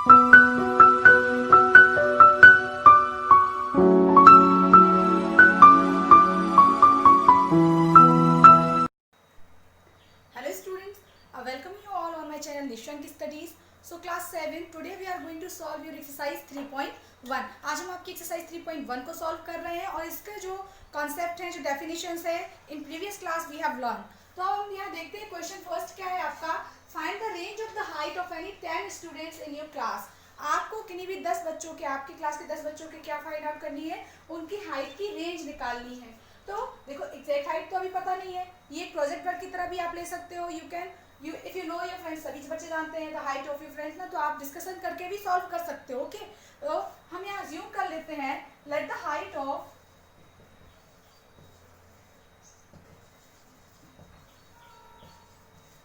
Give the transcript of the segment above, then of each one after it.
So class 7 today we are going to solve your exercise 3.1। आज हम आपकी exercise 3.1 को सॉल्व कर रहे हैं और इसका जो कॉन्सेप्ट है, जो डेफिनेशंस है, in previous class we have learn. तो अब हम यहाँ देखते हैं क्वेश्चन फर्स्ट क्या है आपका, find the range of the height of any 10 students in your class. आपको किन्हीं भी 10 बच्चों के, आपकी क्लास के 10 बच्चों के क्या फाइंड आउट करनी है, उनकी हाइट की रेंज निकालनी है। तो देखो एग्जैक्ट हाइट तो अभी पता नहीं है, ये एक प्रोजेक्ट वर्क की तरह भी आप ले सकते हो। You can if you know your friends, सभी बच्चे जानते हैं the height of your friends ना, तो आप डिस्कशन करके भी सॉल्व कर सकते हो। ओके, तो हम यहाँ अज्यूम कर लेते हैं, let the height of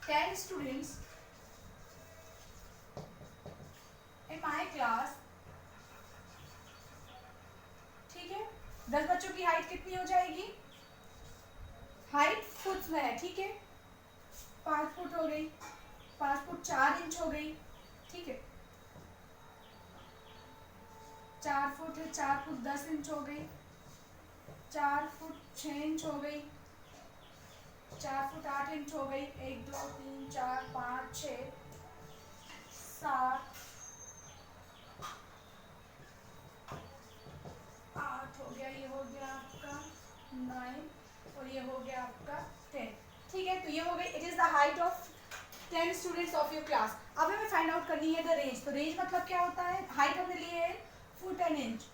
10 students in my class. ठीक है, 10 बच्चों की हाइट कितनी हो जाएगी, हाइट फुट में है, ठीक है, 5 फुट हो गई, 5 फुट 4 इंच हो गई, ठीक है, 4 फुट है, 4 फुट 10 इंच हो गई, 4 फुट 6 इंच हो गई, 4 फुट 8 इंच हो गई, 1 2 3 4 5 6 7 8 हो गया, ये हो गया आपका 9 और ये हो गया आपका 10। ठीक है, तो ये हो गई, it is the height of 10 students of your class. अब हमें फाइंड आउट करनी है द रेंज। तो रेंज मतलब क्या होता है, हाइट हमने ली है फुट एंड इंच,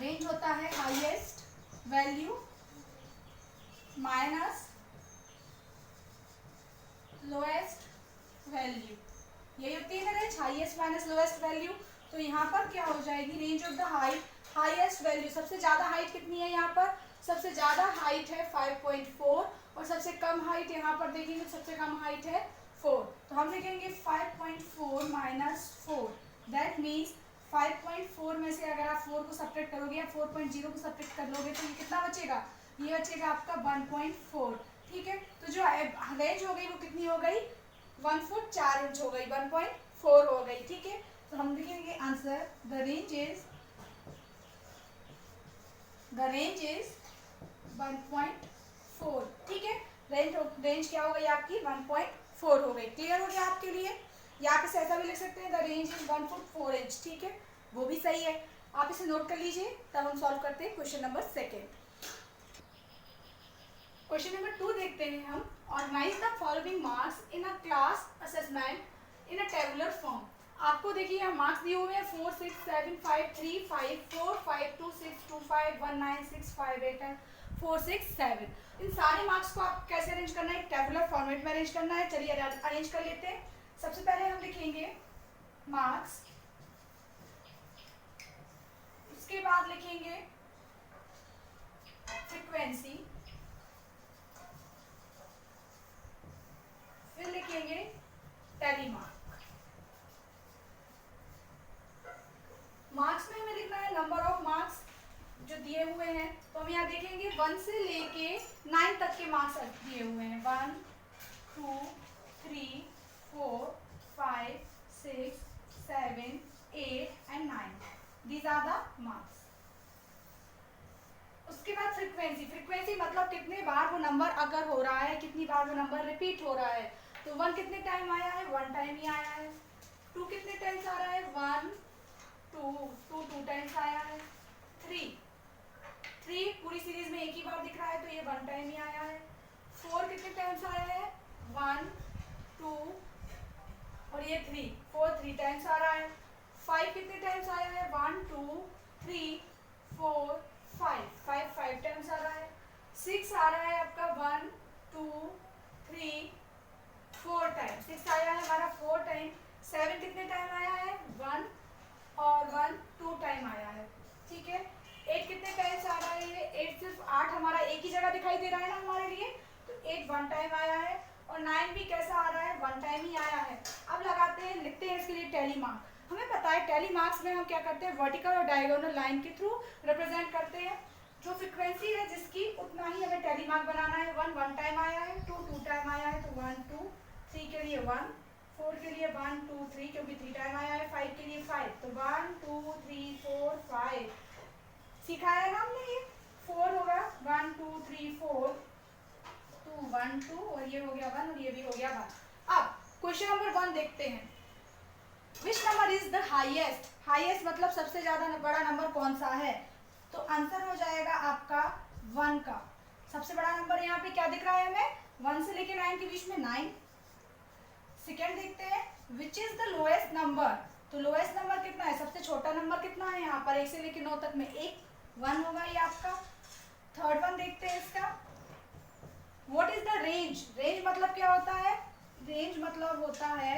रेंज होता है highest value minus lowest value, यही होती है ना range, highest minus lowest value. तो यहाँ पर क्या हो जाएगी, range of the height, highest value, सबसे ज्यादा हाइट कितनी है, यहाँ पर सबसे ज्यादा हाइट है 5.4 और सबसे कम हाइट यहाँ पर देखेंगे, सबसे कम हाइट है 4। तो हम लिखेंगे 5.4 माइनस 4, दैट मीन्स 5.4 में से अगर आप 4 को सब्ट्रैक्ट करोगे या 4.0 को सब्ट्रैक्ट कर लोगे तो ये कितना बचेगा, ये बचेगा आपका 1.4। ठीक है, तो जो रेंज हो गई वो कितनी हो गई, 1 फुट 4 इंच हो गई, 1.4 हो गई। ठीक है, तो हम लिखेंगे आंसर, द रेंज इज 1.4। ठीक है, रेंज क्या हो गई आपकी, 1.4 हो गई। क्लियर हो गया आपके लिए, या आप इसे ऐसा भी लिख सकते हैं, the range is 1 foot 4 inch. ठीक है, वो भी सही है, आप इसे नोट कर लीजिए। तब हम सॉल्व करते हैं क्वेश्चन नंबर 2। क्वेश्चन नंबर 2 देखते हैं हम, organise the following marks in a class assessment in a tabular form. आपको देखिए यहाँ मार्क्स दिए हुए हैं 4 6 7 5 3 5 4 5 2 6 2 5 1 9 6 5 8 एंड 4 6 7। इन सारे मार्क्स को आप कैसे अरेंज करना है, टेबुलर फॉर्मेट में अरेंज करना है। चलिए अरेंज कर लेते हैं। सबसे पहले हम लिखेंगे मार्क्स, उसके बाद लिखेंगे फ्रीक्वेंसी, फिर लिखेंगे टैली मार्क। मार्क्स में हमें लिखना है नंबर ऑफ मार्क्स जो दिए हुए हैं, तो हम यहाँ देखेंगे 1 से लेके 9 तक के मार्क्स दिए हुए हैं, 1 2 3 4 5 6 7 8 and 9, these are the marks. उसके बाद फ्रीक्वेंसी, फ्रीक्वेंसी मतलब कितने बार वो नंबर अगर हो रहा है, कितनी बार वो नंबर रिपीट हो रहा है। तो 1 कितने टाइम आया है, 1 टाइम ही आया है। 2 कितने टाइम्स आ रहा है, 1 2 टाइम्स आया है। 3 पूरी सीरीज में एक ही बार दिख रहा है, तो ये 1 टाइम ही आया है। 4 कितने टाइम्स आया है, 1 2 और ये 3 टाइम्स आ रहा है। 5 कितने टाइम्स आया है, 1 2 3 4 5 टाइम्स आ रहा है। 6 आ रहा है आपका 1 2 3 4 टाइम, 6 आया है हमारा 4 टाइम। 7 कितने टाइम आया है, 1 और 1 2 टाइम आया है। ठीक है, 8 कितने टाइम्स आ रहा है, 8 सिर्फ 8 हमारा एक ही जगह दिखाई दे रहा है ना हमारे लिए, तो 8 1 टाइम आया है। और 9 भी कैसा आ रहा है, 1 टाइम ही आया है। अब लगाते हैं, लिखते हैं इसके लिए टैली मार्क। हमें पता है टैली मार्क्स में हम क्या करते हैं, वर्टिकल और डायगोनल लाइन के थ्रू रिप्रेजेंट करते हैं। जो फ्रीक्वेंसी है जिसकी, उतना ही हमें टैली मार्क बनाना है। 1 टाइम आया है, 2 टाइम आया है, तो 1 2 3 के लिए 1, 4 के लिए 1 2 3 क्योंकि 3 टाइम आया है सिखाया ना हमने, ये 4 होगा 1 2 3 4, 2 1 2 और ये हो गया 1 और ये भी हो गया 1। अब क्वेश्चन नंबर 1 देखते हैं। Which number is the highest, highest मतलब सबसे ज्यादा बड़ा नंबर कौन सा है, तो आंसर हो जाएगा आपका 1 का। सबसे बड़ा नंबर यहाँ पे क्या दिख रहा है हमें, 1 से लेके 9 के बीच में 9। सेकेंड देखते हैं, which is the lowest number, तो लोएस्ट नंबर कितना है, सबसे छोटा नंबर कितना है यहाँ पर 1 से लेके 9 तक में 1 होगा ये आपका। थर्ड वन देखते हैं इसका, what is the range, range मतलब क्या होता है, रेंज मतलब होता है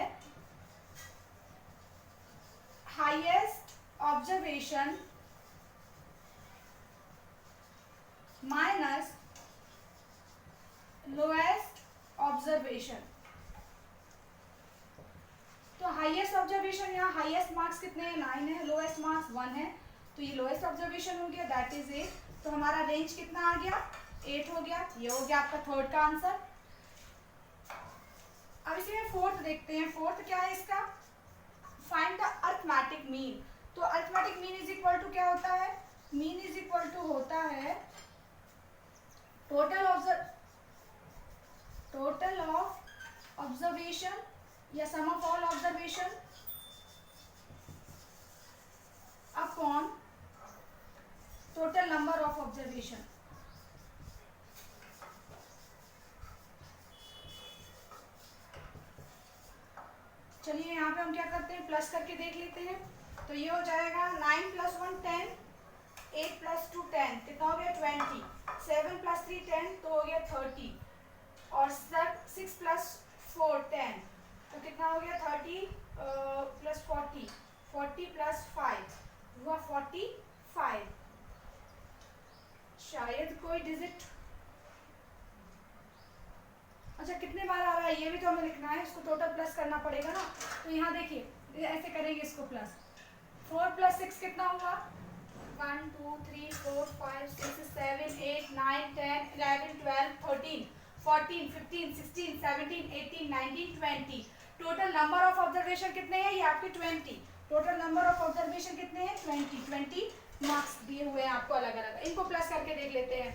highest observation minus lowest observation. तो हाईएस्ट ऑब्जर्वेशन, यहाँ हाईएस्ट मार्क्स कितने हैं 9 है, लोएस्ट मार्क्स 1 है, तो ये लोएस्ट ऑब्जर्वेशन हो गया, दैट इज 8। तो हमारा रेंज कितना आ गया 8 हो गया, ये हो गया आपका थर्ड का आंसर। अब इसी में फोर्थ देखते हैं, फोर्थ क्या है इसका, फाइंड द अरिथमेटिक मीन। तो arithmetic mean is equal to क्या होता है, मीन इज इक्वल टू होता है टोटल ऑफ ऑब्जर्वेशन या sum of all observation upon total number of observation. चलिए यहाँ पे हम क्या करते हैं, प्लस करके देख लेते हैं। तो ये हो जाएगा 9 + 1 10, 8 + 2 10, कितना हो गया 20, 7 + 3 10, तो हो गया 30, और 6 + 4 10, तो कितना हो गया 30 + 40, 40 + 5 हुआ 45। शायद कोई डिजिट, अच्छा कितने बार आ रहा है ये भी तो हमें लिखना है, इसको टोटल प्लस करना पड़ेगा ना। तो यहाँ देखिए ऐसे करेंगे इसको प्लस, 4 + 6 कितना हुआ 1 2 3 4 5 6 7 8 9 10 11 12 13 14 15 16 17 18 19 20। टोटल नंबर ऑफ ऑब्जर्वेशन कितने हैं, ये आपके 20। टोटल नंबर ऑफ ऑब्जर्वेशन कितने हैं 20 मार्क्स दिए हुए हैं आपको अलग अलग, इनको प्लस करके देख लेते हैं।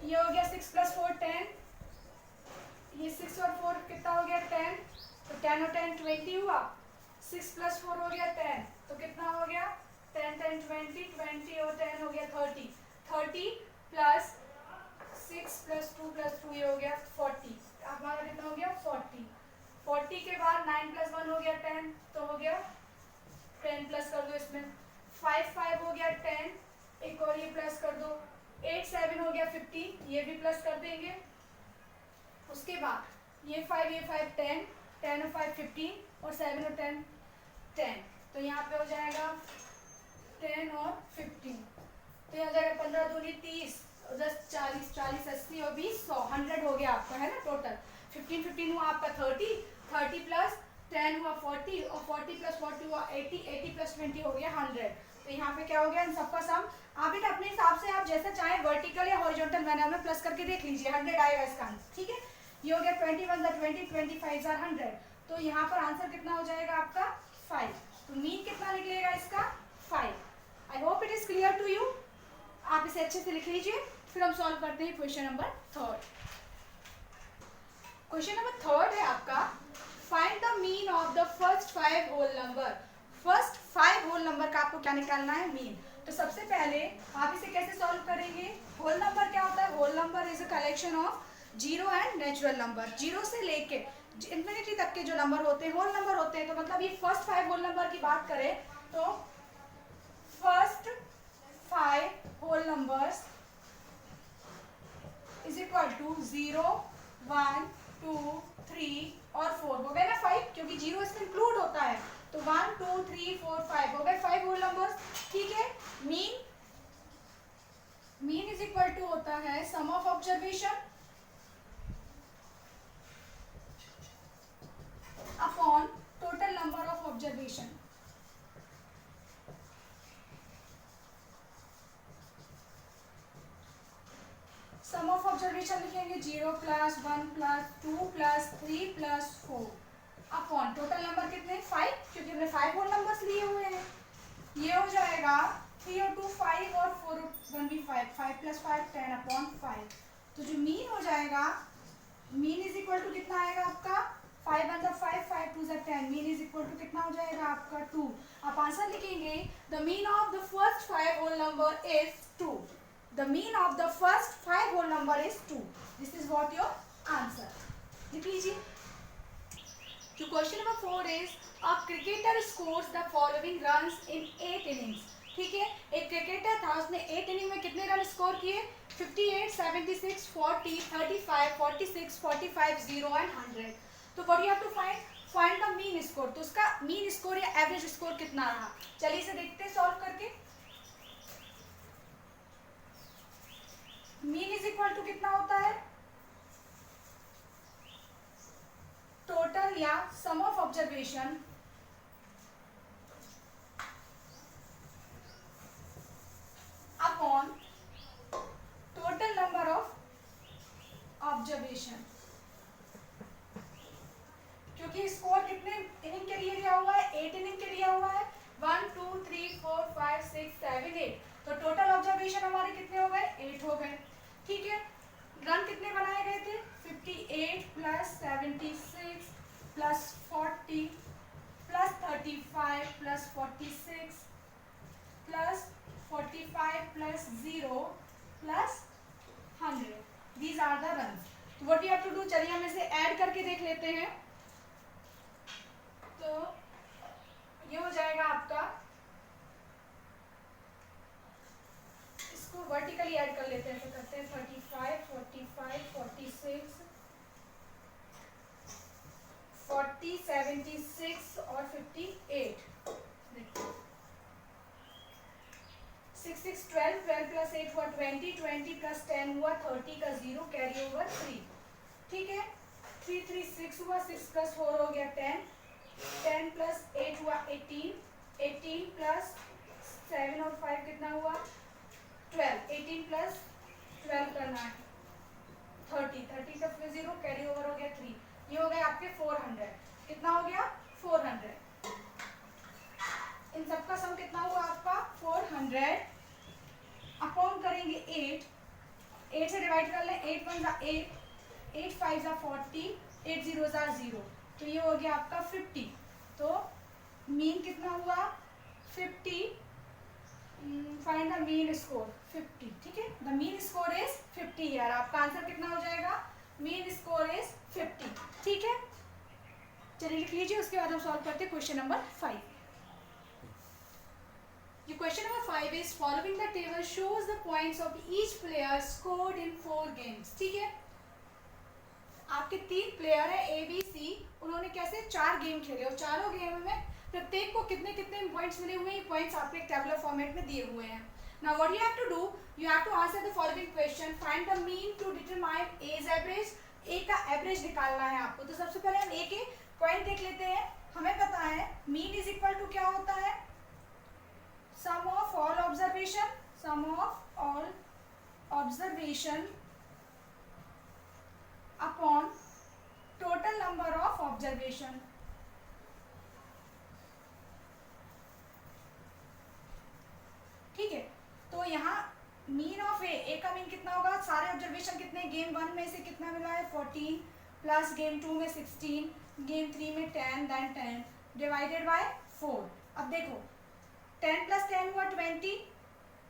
ये हो गया 6 + 4 10, ये 6 और 4 कितना हो गया 10, तो 10 और 10 20 हुआ, 6 + 4 हो गया 10, तो कितना हो गया 10 10 20, 20 और 10 हो गया 30, 30 + 6 + 2 + 2 ये हो गया 40, हमारा कितना हो गया 40। 40 के बाद 9 + 1 हो गया 10, तो हो गया 10 प्लस कर दो इसमें, 5 5 हो गया 10, एक और ये प्लस कर दो, 8 7 हो गया 15, ये भी प्लस कर देंगे। उसके बाद ये 5 10, 10 और 5 15 और 7 और 10 10, तो यहाँ पे हो जाएगा 10 और 15, तो यहाँ जाएगा 15 दूनी 30 और 10 40 40 80 और 20 100, 100 हो गया आपका, है ना टोटल। 15 15 हुआ आपका 30, 30 + 10 हुआ 40 और 40 + 40 हुआ 80, 80 + 20 हो गया 100। तो यहाँ पे क्या हो गया इन सबका सम। आप इट अपने हिसाब से आप जैसा चाहे वर्टिकल या हॉरिजॉन्टल मैनर में प्लस करके देख लीजिए, 100 आएगा इसका आंसर, ठीक है। ये हो गया 21 × 20, 25 × 100, तो यहाँ पर आंसर कितना हो जाएगा आपका 5। तो मीन कितना निकलेगा इसका 5। I hope it is clear to you. आप इसे अच्छे से लिख लीजिए, फिर हम सॉल्व करते हैं क्वेश्चन नंबर 3। क्वेश्चन नंबर 3 है आपका, find the mean of the first 5 whole number. First 5 whole number का आपको क्या निकालना है मीन। तो सबसे पहले आप इसे कैसे सॉल्व करेंगे, होल नंबर क्या होता है, whole number is a collection of zero and natural number. Zero से लेके इन्फिनिटी तक के जो नंबर होते हैं होल नंबर होते हैं। तो मतलब ये फर्स्ट 5 होल नंबर की बात करें तो first 5 whole numbers is equal to 0 1 2 3 और 4 हो गए ना 5, क्योंकि जीरो इसमें इंक्लूड होता है। तो 1 2 3 4 5 हो गए 5 होल नंबर्स, ठीक है। मीन इज इक्वल टू होता है sum of observation upon total number of observation. Sum of observation लिखेंगे 0 + 1 + 2 + 3 + 4 अपॉन टोटल नंबर कितने 5, क्योंकि हमने 5 होल नंबर्स लिए हुए हैं। ये हो जाएगा 3 और 2 5 और 4 और 1 भी 5, 5 + 5 10/5। तो जो मीन हो जाएगा, मीन इज इक्वल टू कितना आएगा आपका 5 × 5 5 × 2 = 10। मीन इज इक्वल टू कितना हो जाएगा आपका 2। आप आंसर लिखेंगे the mean of the first 5 whole number is 2। The mean of the first 5 whole number is 2। This is what your answer. लिख लीजिए। जो question number 4 is a cricketer scores the following runs in 8 innings. ठीक है, एक cricketer था, उसने 8 inning में कितने रन स्कोर किए? 58, 76, 40, 35, 46, 45, 0 एंड 100। तो what you have to find the mean score. तो उसका मीन स्कोर या एवरेज स्कोर कितना रहा? चलिए इसे देखते हैं सॉल्व करके। मीन इज इक्वल टू कितना होता है? टोटल या sum of observation upon total number of observation. क्योंकि स्कोर कितने इनिंग के लिए दिया हुआ है? 8 इनिंग के लिए हुआ है। 1 2 3 4 5 6 7 8। तो टोटल ऑब्जर्वेशन हमारे कितने हो गए? 8 हो गए। ठीक है, रन कितने बनाए गए थे? 58 + 76 + 40 + 35 + 46 + 45 + 0 + 100। These are the runs. तो what you have to do, चलिए हम इसे ऐड करके देख लेते हैं। तो ये हो जाएगा आपका, इसको वर्टिकली ऐड कर लेते हैं। तो करते हैं 35 45 46 40 76 और 58। देखो 6 6 12 12 + 8 हुआ 20 20 + 10 हुआ 30 का 0 कैरी ओवर 3। ठीक है, 3 3 6 हुआ, 6 + 4 हो गया 10 10 + 8 हुआ 18 18 + 7 और 5 कितना हुआ 12 18 + 12 करना है 30 30 का फिर 0 कैरी ओवर हो गया 3। ये हो गए आपके 400। कितना हो गया 400। इन सबका सम कितना हुआ आपका 400 अपॉन करेंगे 8 8 से डिवाइड कर लें। 8 1 = 8 8 5 = 40 8 0 = 0। तो ये हो गया आपका 50। तो मीन कितना हुआ 50। Find the mean score 50। ठीक है, द मीन स्कोर इज 50 यार। आपका आंसर कितना हो जाएगा? Mean score is 50। ठीक है, चलिए लिख लीजिए। उसके बाद हम सॉल्व करते हैं क्वेश्चन नंबर 5। ये question number 5 is following the table shows the points of each player scored in 4 games. ठीक है, आपके 3 प्लेयर है ए बी सी। उन्होंने कैसे 4 गेम खेले और चारों गेम में प्रत्येक को कितने कितने पॉइंट्स मिले हुए हैं। ये पॉइंट्स आपके एक टेबुलर फॉर्मेट में दिए हुए हैं। Now what you have to do, you have to answer the following question. Find the mean to determine as average. A का एवरेज निकालना है आपको। तो सबसे पहले हम ए के पॉइंट देख लेते हैं। हमें पता है मीन इज इक्वल टू क्या होता है? Sum of all observation, sum of all observation upon total number of observation. ठीक है, तो यहाँ मीन ऑफ ए का मीन कितना होगा? सारे ऑब्जर्वेशन कितने? गेम 1 में से कितना मिला है 14 प्लस गेम 2 में 16 गेम 3 में 10 देन 10 डिवाइडेड बाय 4। अब देखो 10 + 10 हुआ 20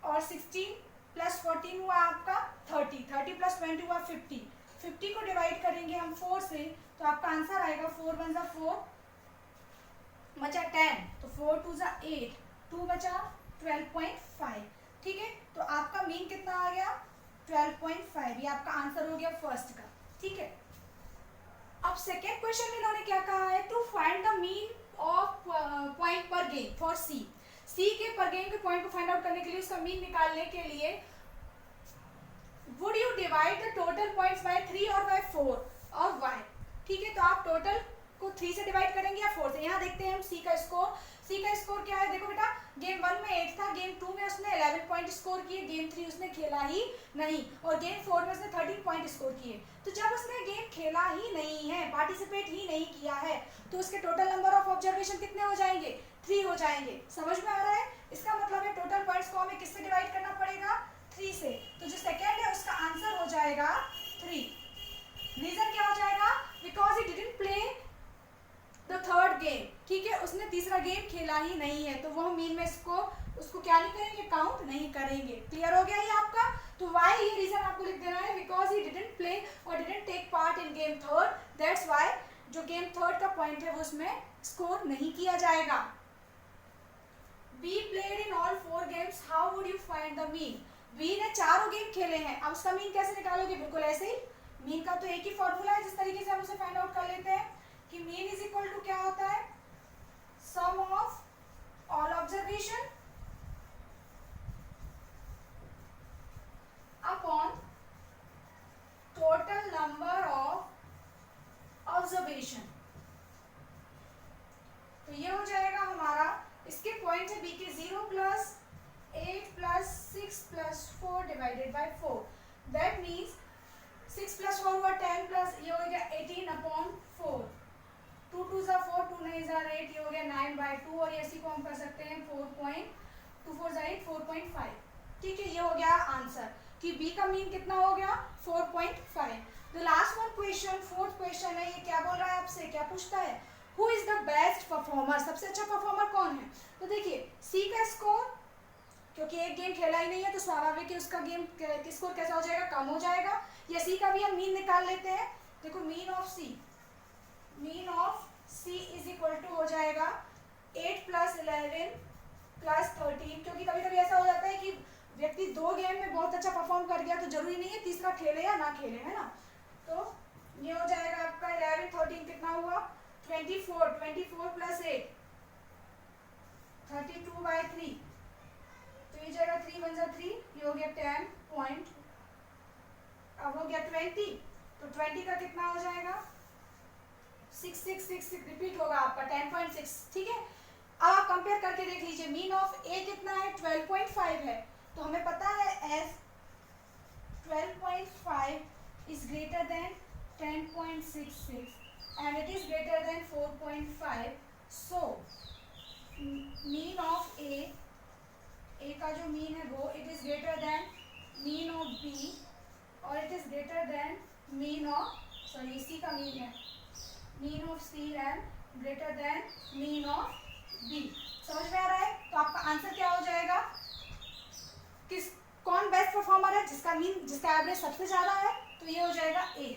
और 16 + 14 हुआ आपका 30 30 + 20 हुआ 50 50 को डिवाइड करेंगे हम 4 से। तो आपका आंसर आएगा 4 1 = 4 बचा 10 तो 4 2 = 8 2 बचा 12.5। ठीक है, तो आपका मीन कितना आ गया 12.5। ये आपका आंसर हो गया फर्स्ट का। ठीक है, अब सेकेंड क्वेश्चन में इन्होंने क्या कहा है? To find the mean of point per game for C. C के पर गेम के पॉइंट को फाइंड आउट करने के लिए, उसका मीन निकालने के लिए would you divide the total points by 3 और बाय 4 और वाई। ठीक है, तो आप टोटल को 3 से डिवाइड करेंगे या 4 से। यहाँ देखते हैं हम सी का स्कोर। सी का स्कोर क्या है? देखो बेटा, गेम 1 में 8 था, गेम 2 में उसने 11 पॉइंट स्कोर किए, गेम 3 उसने खेला ही नहीं और गेम 4 में उसने 13 पॉइंट स्कोर किए। तो जब उसने गेम खेला ही नहीं है, पार्टिसिपेट ही नहीं किया है, तो उसके टोटल नंबर ऑफ ऑब्जर्वेशन कितने हो जाएंगे? 3 हो जाएंगे। समझ में आ रहा है? इसका मतलब है टोटल पॉइंट्स को हमें किससे डिवाइड करना पड़ेगा, 3 से। तो जो सेकेंड है उसका आंसर हो जाएगा 3। रीजन क्या हो जाएगा, because he didn't play the third game, ठीक है, उसने तीसरा गेम खेला ही नहीं है, तो वो मीन में उसको क्या नहीं करेंगे, काउंट नहीं करेंगे। क्लियर हो गया ये आपका। तो वाई, ये रीजन आपको लिख देना है, बिकॉज ही डिडंट प्ले और didn't take part in game third, that's why जो गेम थर्ड का पॉइंट है वो उसमें स्कोर नहीं किया जाएगा। B played in all 4 games, how would you find the mean. B ने चारों गेम खेले हैं, अब उसका मीन कैसे निकालोगे, बिल्कुल ऐसे ही। मीन का तो एक ही फॉर्मूला है जिस तरीके से हम उसे फाइंड आउट कर लेते हैं कि मीन इज इक्वल टू क्या होता है, sum of all observation upon total number of observation. तो ये हो जाएगा हमारा, इसके पॉइंट है बी के 0 plus 8 plus 6 plus 4 divided by 4, that means 6 plus 4 हुआ 10 प्लस ये हो गया 18 अपॉन 4, 2 2 ज़ा 4, 2 9 ज़ा 8, ये हो गया 9/2, और इसी को हम कर सकते हैं 4.2 4 ज़ा 8 4.5, ठीक है। ये हो गया आंसर कि बी का मीन कितना हो गया, 4.5। The last one question, fourth question है, ये क्या बोल रहा है आपसे, क्या पूछता है, who is the best performer, सबसे अच्छा परफॉर्मर कौन है। तो देखिए सी का स्कोर, क्योंकि एक गेम खेला ही नहीं है तो स्वाभाविक है उसका गेम स्कोर कैसा हो जाएगा, कम हो जाएगा। या सी का भी हम मीन निकाल लेते हैं, देखो mean of C is equal to हो जाएगा 8 प्लस 11 प्लस 13, क्योंकि कभी कभी ऐसा हो जाता है कि व्यक्ति 2 गेम में बहुत अच्छा परफॉर्म कर गया तो जरूरी नहीं है तीसरा खेले या ना खेले, है ना। तो ये हो जाएगा आपका 11 13 कितना हुआ, 24 प्लस 8 32/3, तो ये जाएगा 3 1 ज़ा 3, ये हो गया 10 पॉइंट, अब हो गया 20, तो 20 का कितना हो जाएगा 6 6 6 6 रिपीट होगा आपका 10.6, ठीक है। अब आप कंपेयर करके देख लीजिए, मीन ऑफ ए कितना है 12.5 है, तो हमें पता है S 12.5 is greater than 10.66 and it is greater than 4.5, so mean of a का जो मीन है वो it is greater than mean of b और it is greater than mean of c का मीन है mean of c and greater than mean of b। समझ में आ रहा है। तो आपका आंसर क्या हो जाएगा, कौन बेस्ट परफॉर्मर है, जिसका एवरेज सबसे ज्यादा है, तो ये हो जाएगा ए।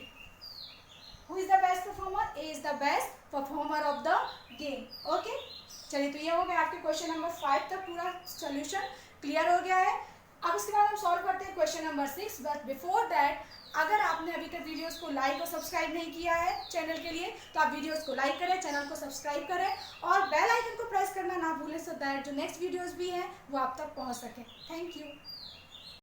Who is the best performer? A is the best performer of the game. Okay? चलिए, तो ये हो गया आपके क्वेश्चन नंबर 5 तक पूरा सोल्यूशन क्लियर हो गया है। अब उसके बाद हम सॉल्व करते हैं question number 6, but before that अगर आपने अभी तक वीडियोस को लाइक और सब्सक्राइब नहीं किया है चैनल के लिए, तो आप वीडियोस को लाइक करें, चैनल को सब्सक्राइब करें और बेल आइकन को प्रेस करना ना भूलें, सो दैट जो नेक्स्ट वीडियोस भी हैं वो आप तक पहुंच सके। Thank you.